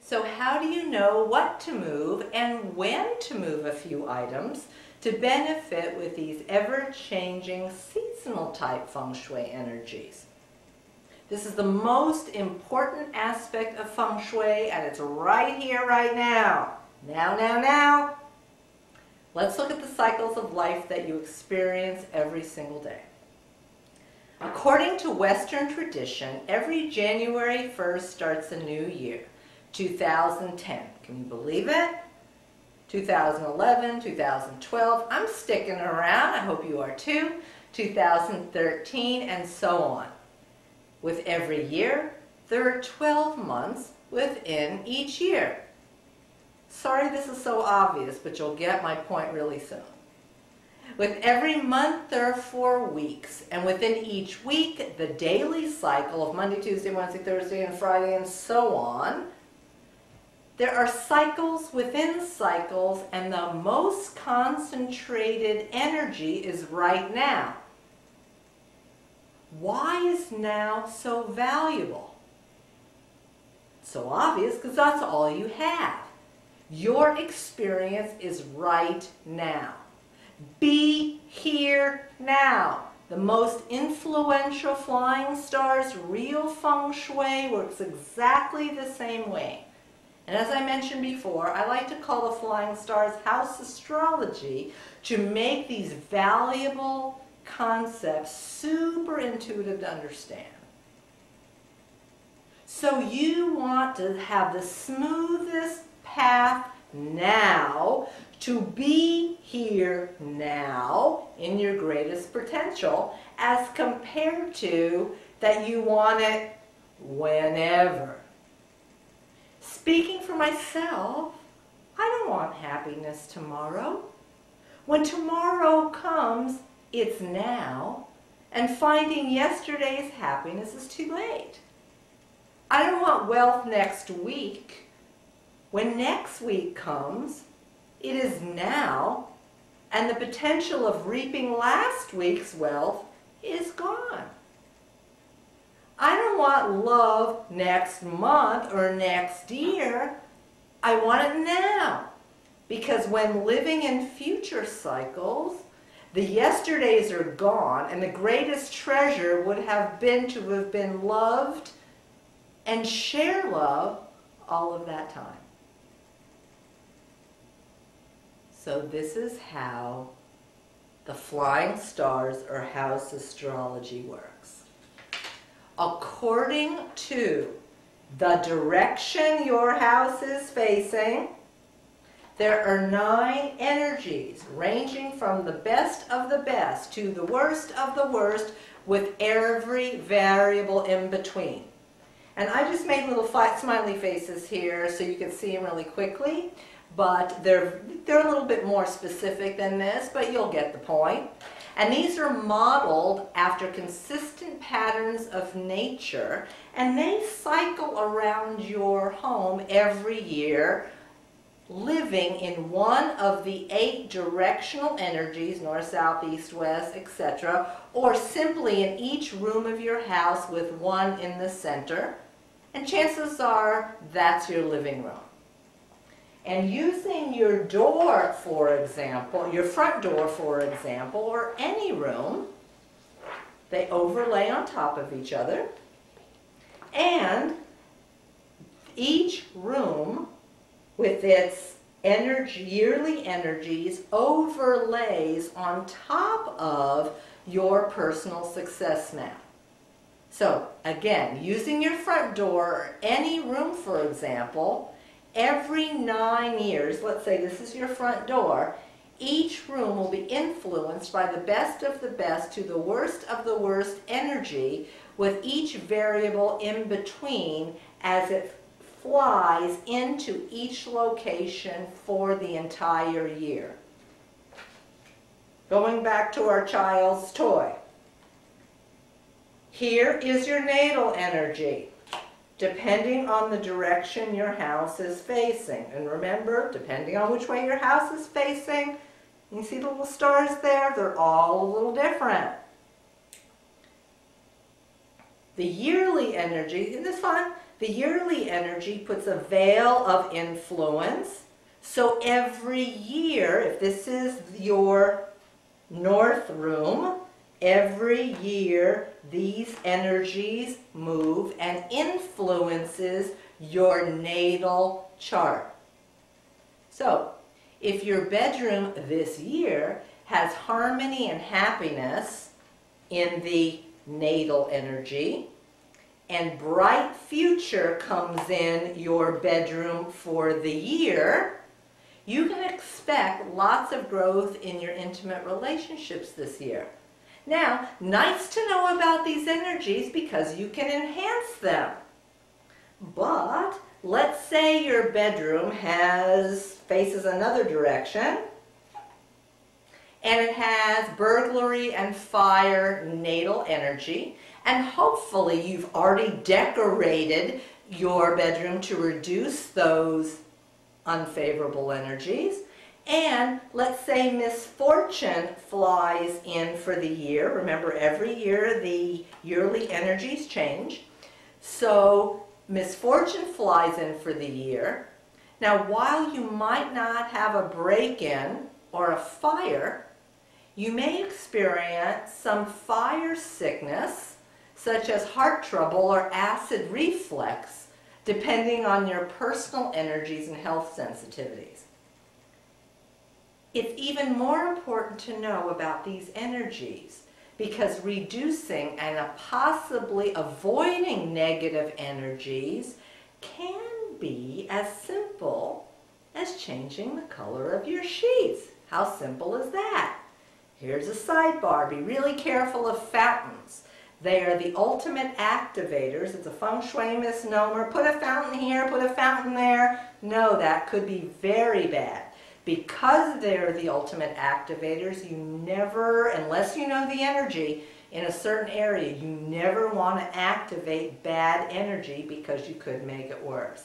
So how do you know what to move and when to move a few items to benefit with these ever-changing seasonal type Feng Shui energies? This is the most important aspect of Feng Shui, and it's right here, right now. Now. Let's look at the cycles of life that you experience every single day. According to Western tradition, every January 1st starts a new year, 2010. Can you believe it? 2011, 2012, I'm sticking around, I hope you are too, 2013, and so on. With every year, there are 12 months within each year. Sorry this is so obvious, but you'll get my point really soon. With every month, there are 4 weeks, and within each week, the daily cycle of Monday, Tuesday, Wednesday, Thursday, and Friday, and so on, there are cycles within cycles, and the most concentrated energy is right now. Why is now so valuable? So obvious, because that's all you have. Your experience is right now. Be here now. The most influential flying stars, real Feng Shui, works exactly the same way. And as I mentioned before, I like to call the flying stars house astrology to make these valuable concepts super intuitive to understand. So you want to have the smoothest path now to be here now in your greatest potential, as compared to that you want it whenever. Speaking for myself, I don't want happiness tomorrow. When tomorrow comes, it's now, and finding yesterday's happiness is too late. I don't want wealth next week. When next week comes, it is now, and the potential of reaping last week's wealth is gone. I don't want love next month or next year. I want it now. Because when living in future cycles, the yesterdays are gone, and the greatest treasure would have been to have been loved and share love all of that time. So this is how the flying stars or house astrology works. According to the direction your house is facing, there are 9 energies ranging from the best of the best to the worst of the worst, with every variable in between. And I just made little smiley faces here so you can see them really quickly, but they're a little bit more specific than this, but you'll get the point. And these are modeled after consistent patterns of nature, and they cycle around your home every year, living in one of the 8 directional energies, north, south, east, west, etc., or simply in each room of your house with one in the center. And chances are that's your living room. And using your door, for example, your front door, for example, or any room, they overlay on top of each other. And each room, with its yearly energies, overlays on top of your personal success map. So, again, using your front door or any room, for example, every 9 years, let's say this is your front door, each room will be influenced by the best of the best to the worst of the worst energy, with each variable in between as it flies into each location for the entire year. Going back to our child's toy. Here is your natal energy, depending on the direction your house is facing. And remember, depending on which way your house is facing, you see the little stars there? They're all a little different. The yearly energy, isn't this fun? The yearly energy puts a veil of influence. So every year, if this is your north room, every year these energies move and influences your natal chart. So if your bedroom this year has harmony and happiness in the natal energy, and bright future comes in your bedroom for the year, you can expect lots of growth in your intimate relationships this year. Now, nice to know about these energies because you can enhance them. But let's say your bedroom faces another direction, and it has burglary and fire natal energy, and hopefully you've already decorated your bedroom to reduce those unfavorable energies. And let's say misfortune flies in for the year. Remember, every year the yearly energies change. So misfortune flies in for the year. Now, while you might not have a break-in or a fire, you may experience some fire sickness, such as heart trouble or acid reflux, depending on your personal energies and health sensitivities. It's even more important to know about these energies because reducing and possibly avoiding negative energies can be as simple as changing the color of your sheets. How simple is that? Here's a sidebar. Be really careful of fountains. They are the ultimate activators. It's a Feng Shui misnomer. Put a fountain here, put a fountain there. No, that could be very bad. Because they're the ultimate activators, you never, unless you know the energy in a certain area, you never want to activate bad energy because you could make it worse.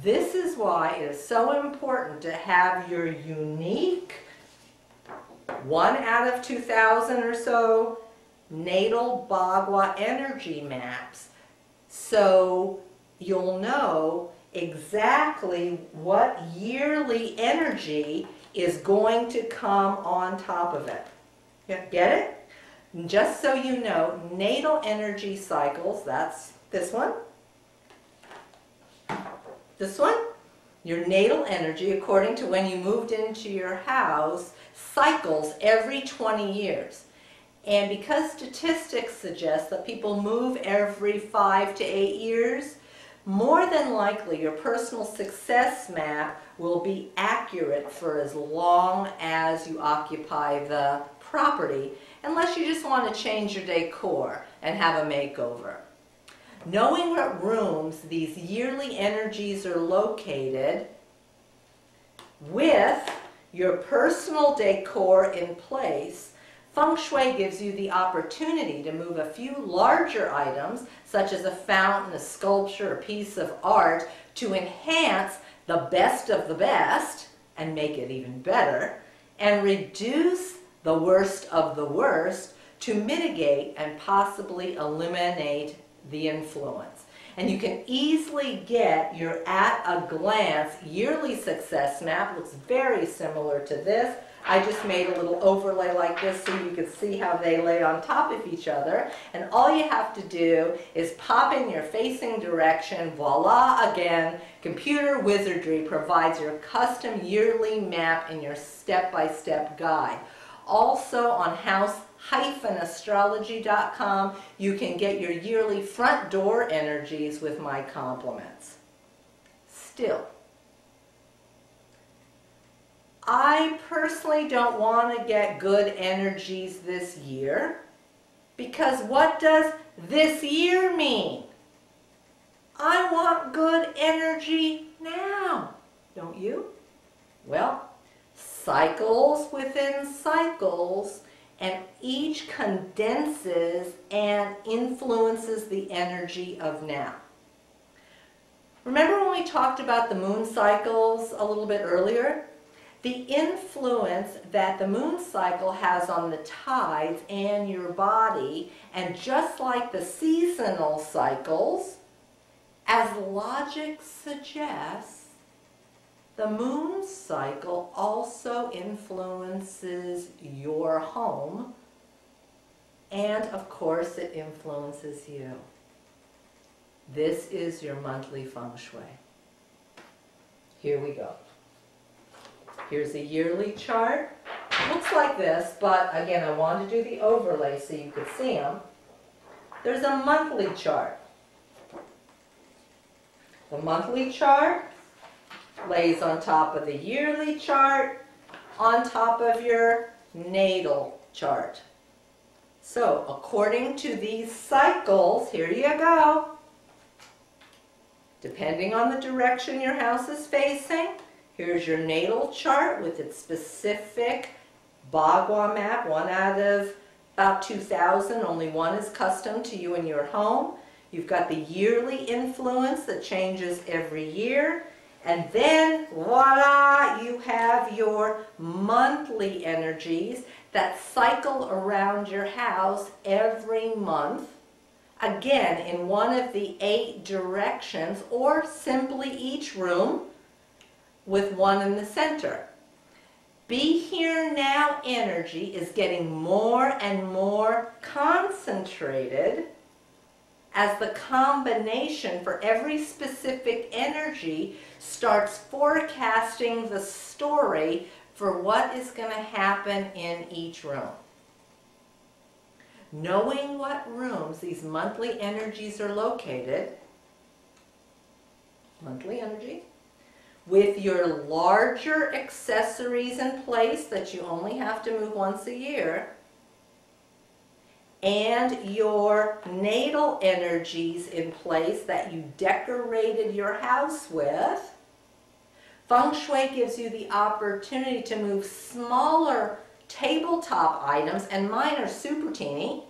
This is why it is so important to have your unique 1 out of 2,000 or so natal Bagua energy maps, so you'll know exactly what yearly energy is going to come on top of it. Get it? Just so you know, natal energy cycles, that's this one, your natal energy, according to when you moved into your house, cycles every 20 years. And because statistics suggest that people move every 5 to 8 years, more than likely your personal success map will be accurate for as long as you occupy the property, unless you just want to change your decor and have a makeover. Knowing what rooms these yearly energies are located with your personal decor in place, Feng Shui gives you the opportunity to move a few larger items, such as a fountain, a sculpture, a piece of art, to enhance the best of the best and make it even better, and reduce the worst of the worst to mitigate and possibly eliminate the influence. And you can easily get your at-a-glance yearly success map. Looks very similar to this. I just made a little overlay like this so you can see how they lay on top of each other. And all you have to do is pop in your facing direction. Voila, again, Computer Wizardry provides your custom yearly map in your step-by-step guide. Also on house-astrology.com, you can get your yearly front door energies with my compliments. Still, I personally don't want to get good energies this year, because what does this year mean? I want good energy now, don't you? Well, cycles within cycles, and each condenses and influences the energy of now. Remember when we talked about the moon cycles a little bit earlier? The influence that the moon cycle has on the tides and your body, and just like the seasonal cycles, As logic suggests, the moon cycle also influences your home, and of course it influences you. This is your monthly Feng Shui. Here we go. Here's a yearly chart. It looks like this, but again, I wanted to do the overlay so you could see them. There's a monthly chart. The monthly chart lays on top of the yearly chart, on top of your natal chart. So, according to these cycles, here you go. Depending on the direction your house is facing, here's your natal chart with its specific Bagua map, one out of about 2,000, only one is custom to you and your home. You've got the yearly influence that changes every year. And then, voila, you have your monthly energies that cycle around your house every month. Again, in one of the 8 directions, or simply each room with one in the center. Be here now energy is getting more and more concentrated as the combination for every specific energy starts forecasting the story for what is going to happen in each room. Knowing what rooms these monthly energies are located, monthly energy, with your larger accessories in place that you only have to move once a year, and your natal energies in place that you decorated your house with, Feng Shui gives you the opportunity to move smaller tabletop items, and mine are super teeny,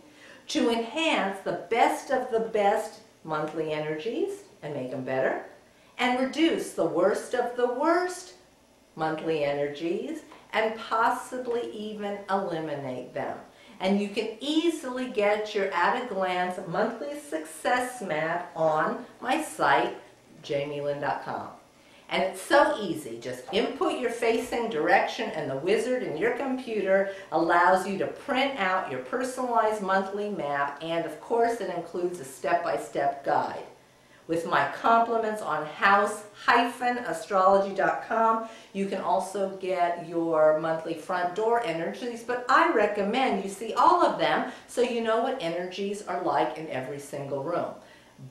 to enhance the best of the best monthly energies and make them better, and reduce the worst of the worst monthly energies and possibly even eliminate them. And you can easily get your at-a-glance monthly success map on my site, JamiLin.com. And it's so easy. Just input your facing direction and the wizard in your computer allows you to print out your personalized monthly map, and of course it includes a step-by-step guide. With my compliments on house-astrology.com, you can also get your monthly front door energies, but I recommend you see all of them so you know what energies are like in every single room.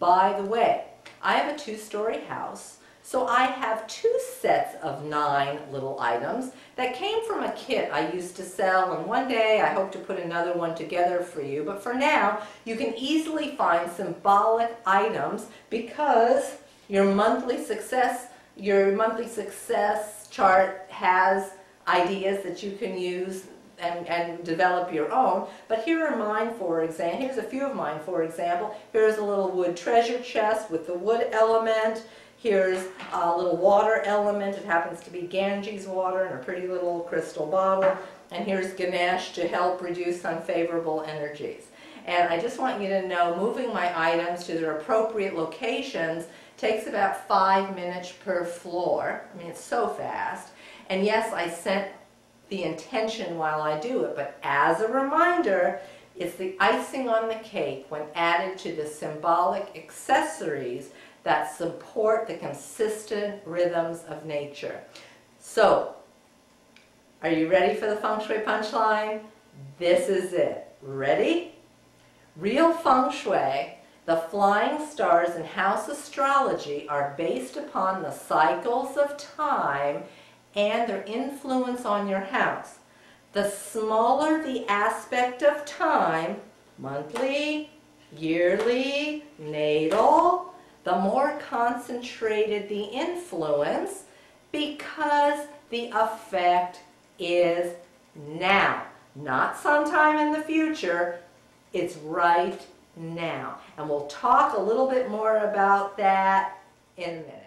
By the way, I have a 2-story house, so I have 2 sets of 9 little items that came from a kit I used to sell, and one day I hope to put another one together for you. But for now, you can easily find symbolic items because your monthly success chart has ideas that you can use and develop your own. But here are mine, for example. Here's a few of mine, for example. Here's a little wood treasure chest with the wood element. Here's a little water element. It happens to be Ganges water in a pretty little crystal bottle. And here's Ganesh to help reduce unfavorable energies. And I just want you to know, moving my items to their appropriate locations takes about 5 minutes per floor. I mean, it's so fast. And yes, I set the intention while I do it, but as a reminder, it's the icing on the cake when added to the symbolic accessories that support the consistent rhythms of nature. So, are you ready for the Feng Shui punchline? This is it. Ready? Real Feng Shui, the flying stars in house astrology are based upon the cycles of time and their influence on your house. The smaller the aspect of time, monthly, yearly, natal, the more concentrated the influence because the effect is now. Not sometime in the future, it's right now. And we'll talk a little bit more about that in a minute.